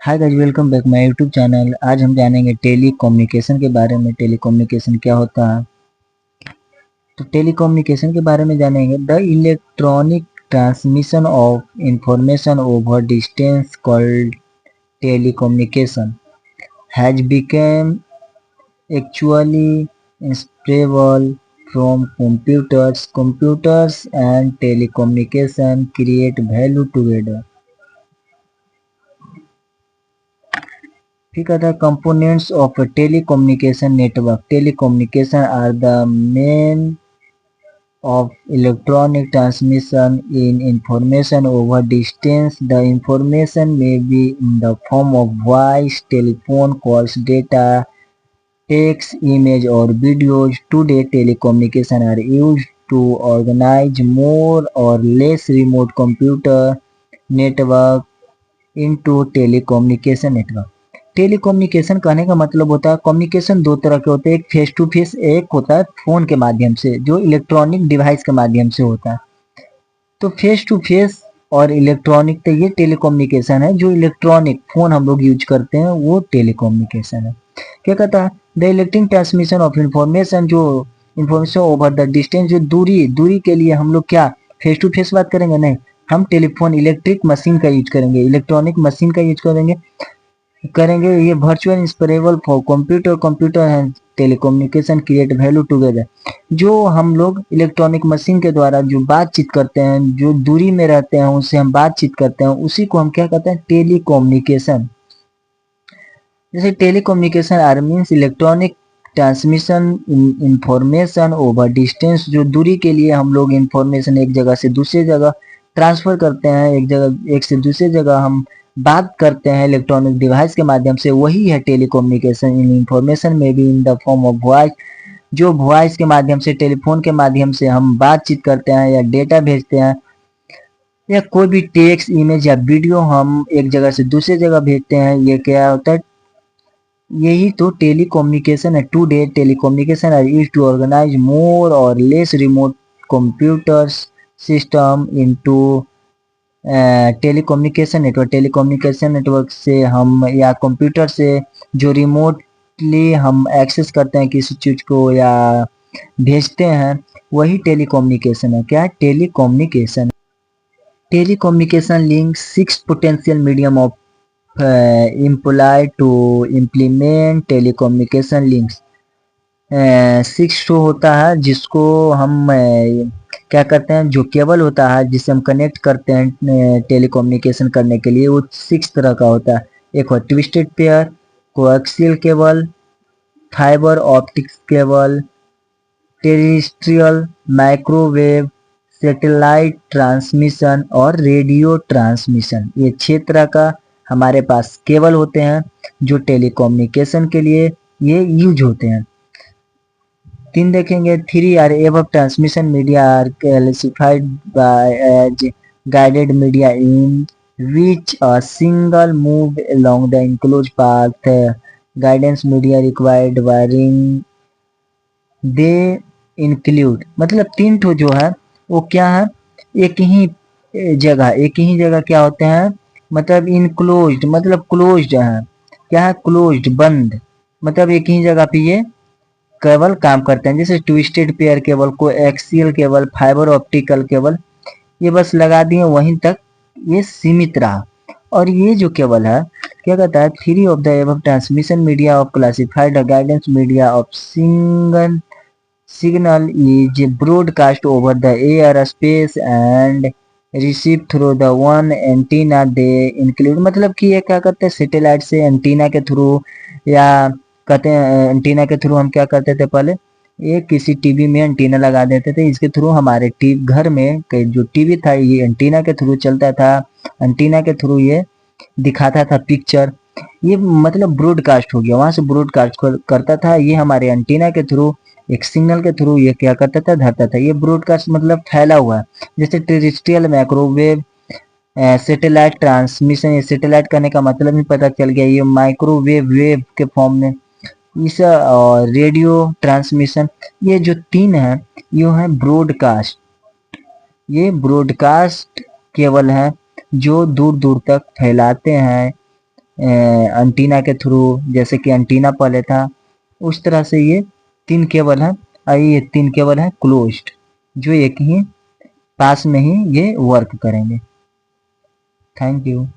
Hi guys, welcome back my YouTube channel. आज हम जानेंगे टेली कम्युनिकेशन के बारे में। टेली कम्युनिकेशन क्या होता है? तो टेली कम्युनिकेशन के बारे में जानेंगे। The electronic transmission of information over distance called telecommunication has became actually inseparable from computers and telecommunication create value together। ठीक है, components of a telecommunication network। Telecommunication are the main of electronic transmission in information over distance. The information may be in the form of voice, telephone calls, data, text, image, or videos. Today, telecommunication are used to organize more or less remote computer network into telecommunication network। Telecommunication कहने का मतलब होता है, communication दो तरह के होते हैं। एक फेस टू फेस, एक होता है फोन के माध्यम से, जो इलेक्ट्रॉनिक डिवाइस के माध्यम से होता है। तो फेस टू फेस और इलेक्ट्रॉनिक, तो ये टेलीकम्युनिकेशन है। जो इलेक्ट्रॉनिक फोन हम लोग यूज करते हैं वो टेलीकम्युनिकेशन है। क्या कहता है? The electric transmission of information, जो इंफॉर्मेशन ओवर द डिस्टेंस, जो दूरी दूरी के लिए हम लोग क्या फेस टू फेस बात करेंगे? नहीं, हम टेलीफोन इलेक्ट्रिक मशीन का यूज करेंगे, इलेक्ट्रॉनिक मशीन का यूज करेंगे। ये virtual inseparable for computer and telecommunication create value together. जो हम लोग इलेक्ट्रॉनिक मशीन के द्वारा जो बातचीत करते हैं, जो दूरी में रहते हैं उससे हम बातचीत करते हैं, उसी को हम क्या कहते हैं? टेलीकम्युनिकेशन। जैसे telecommunication are means electronic transmission information over distance, जो दूरी के लिए हम लोग इंफॉर्मेशन एक जगह से दूसरी जगह ट्रांसफर करते हैं, एक से दूसरी जगह हम बात करते हैं इलेक्ट्रॉनिक डिवाइस के माध्यम से, वही है टेलीकम्युनिकेशन। इन इंफॉर्मेशन में भी in the form of voice, जो वॉइस के माध्यम से, टेलीफोन के माध्यम से हम बातचीत करते हैं या डेटा भेजते हैं, या कोई भी टेक्स्ट, इमेज या वीडियो हम एक जगह से दूसरी जगह भेजते हैं, ये क्या होता है? यही तो टेलीकम्युनिकेशन है। Today telecommunication are used to organise more or less remote computers system into telecommunication network से हम, या कंप्यूटर से जो रिमोटली हम एक्सेस करते हैं किसी चीज को या भेजते हैं, वही टेलीकम्युनिकेशन है। क्या है? Telecommunication. Telecommunication link six potential medium of employed to implement telecommunication links। Six two होता है जिसको हम क्या करते हैं, जो केबल होता है जिसे हम कनेक्ट करते हैं टेलीकम्युनिकेशन करने के लिए, वो सिक्स तरह का होता है। एक हो twisted pair, coaxial cable, fibre optics cable, terrestrial, microwave, satellite transmission और रेडियो ट्रांसमिशन। ये छह तरह का हमारे पास केबल होते हैं जो टेलीकम्युनिकेशन के लिए ये यूज होते हैं। तीन देखेंगे। Three are above transmission media are classified by as guided media in which a single move along the enclosed path। guidance media required wiring। They include, मतलब तीन ठो जो है वो क्या है? एक ही जगह क्या होते हैं? मतलब इनक्लोज्ड, मतलब क्लोज्ड है। क्या है? क्लोज्ड, बंद। मतलब एक ही जगह पे ये केबल काम करते हैं। जैसे ट्विस्टेड पेयर केबल, को axial cable, fibre optical cable, ये बस लगा दिए वहीं तक ये सीमित रहा। और ये जो केबल है क्या कहता है? Three of the above transmission media of classified guidance media of single signal is broadcast over the air space and received through the one antenna they include। मतलब कि ये क्या करते हैं? सैटेलाइट से एंटीना के थ्रू, या कहते हैं एंटीना के थ्रू हम क्या करते थे पहले? ये किसी टीवी में एंटीना लगा देते थे, इसके थ्रू हमारे घर में जो टीवी था ये एंटीना के थ्रू चलता था। एंटीना के थ्रू ये दिखाता था पिक्चर। ये मतलब ब्रॉडकास्ट हो गया, वहां से ब्रॉडकास्ट करता था ये हमारे एंटीना के थ्रू, एक सिग्नल के थ्रू ये क्या करता था? धरता था। ये ब्रॉडकास्ट मतलब फैला हुआ है। जैसे टेरेस्ट्रियल, माइक्रोवेव, सैटेलाइट ट्रांसमिशन। ये सैटेलाइट करने का मतलब ही पता चल गया, ये माइक्रोवेव वेव के फॉर्म में। इस और रेडियो ट्रांसमिशन, ये जो तीन है ये है ब्रॉडकास्ट। ये ब्रॉडकास्ट केबल है जो दूर दूर तक फैलाते हैं एंटीना के थ्रू, जैसे कि एंटीना पहले था, उस तरह से ये 3 केबल है और ये 3 केबल है क्लोज्ड, जो एक ही पास में ही ये वर्क करेंगे। Thank you.